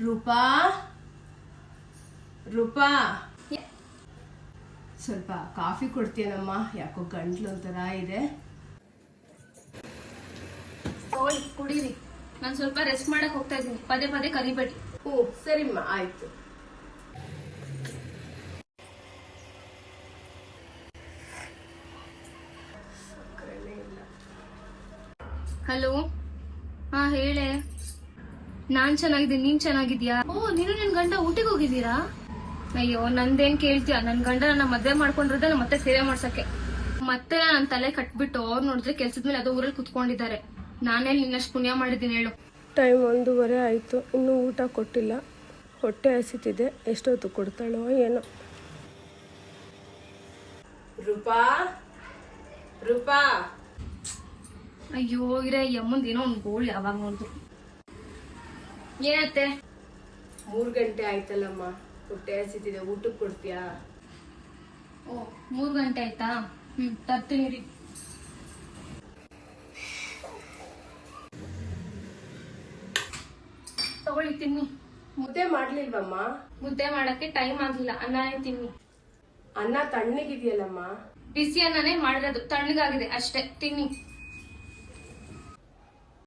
ರೂಪಾ ರೂಪಾ ಸ್ವಲ್ಪ ಕಾಫಿ ಕೊಡ್ತೀಯನಮ್ಮ? ಯಾಕೋ ಗಂಟ್ಲು ಒಂಥರ ಇದೆ. ಕುಡೀರಿ. ನಾನು ಸ್ವಲ್ಪ ರೆಸ್ಟ್ ಮಾಡಕ್ ಹೋಗ್ತಾ ಇದ್ದೀನಿ. ಪದೇ ಪದೇ ಕರಿಬೇಡಿ. ಸರಿಮ್ಮ, ಆಯ್ತು. ಹಲೋ, ಹಾ ಹೇಳೆ. ನಾನ್ ಚೆನ್ನಾಗಿದ್ದೀನಿ, ನೀನ್ ಚೆನ್ನಾಗಿದ್ಯಾ? ನೀನು ನಿನ್ ಗಂಡ ಊಟಿಗೆ ಹೋಗಿದ್ದೀರಾ? ಅಯ್ಯೋ, ನಂದೇನ್ ಕೇಳ್ತೀಯ? ನನ್ ಗಂಡ ನನ್ನ ಮದ್ವೆ ಮಾಡ್ಕೊಂಡಿರೋದೇ ಮತ್ತೆ ಸೇವೆ ಮಾಡ್ಸಕ್ಕೆ. ಮತ್ತೆ ನನ್ ತಲೆ ಕಟ್ಬಿಟ್ಟು ಅವ್ರು ನೋಡಿದ್ರೆ ಕೆಲ್ಸದ ಮೇಲೆ ಅದು ಊರಲ್ಲಿ ಕುತ್ಕೊಂಡಿದ್ದಾರೆ. ನಾನೇ ನಿನ್ನಷ್ಟು ಪುಣ್ಯ ಮಾಡಿದ್ದೀನಿ ಹೇಳು. ಟೈಮ್ 1:30 ಆಯಿತು, ಇನ್ನೂ ಊಟ ಕೊಟ್ಟಿಲ್ಲ. ಹೊಟ್ಟೆ ಹಸಿತಿದೆ, ಎಷ್ಟೊತ್ತು ಕೊಡ್ತಾಳೋ ಏನೋ. ರೂಪಾ ರೂಪಾ ಅಯ್ಯೋ ಇರೇ, ಯಮ್ಮಂದ್ ಏನೋ ಒಂದ್ ಗೋಳ್ ಯಾವಾಗ ನೋಡಿದ್ರು. ಏನತ್ತೆ? 3 ಗಂಟೆ ಆಯ್ತಲ್ಲಮ್ಮ, ಹೊಟ್ಟೆ ಹಸಿತಿದೆ, ಊಟಕ್ಕೆ ಕೊಡ್ತೀಯಾ? 3 ಗಂಟೆ ಆಯ್ತಾ? ತರ್ತೀನಿ ರೀ. ತಗೊಳ್ಳಿ ತಿನ್ನಿ. ಮುದ್ದೆ ಮಾಡ್ಲಿಲ್ವಮ್ಮ? ಮುದ್ದೆ ಮಾಡಕ್ಕೆ ಟೈಮ್ ಆಗ್ಲಿಲ್ಲ, ಅನ್ನನೇ ತಿನ್ನಿ. ಅನ್ನ ತಣ್ಣಗಿದೆಯಲ್ಲಮ್ಮ? ಬಿಸಿ ಅನ್ನನೇ ಮಾಡಿರೋದು, ತಣ್ಣಗಾಗಿದೆ ಅಷ್ಟೇ, ತಿನ್ನಿ.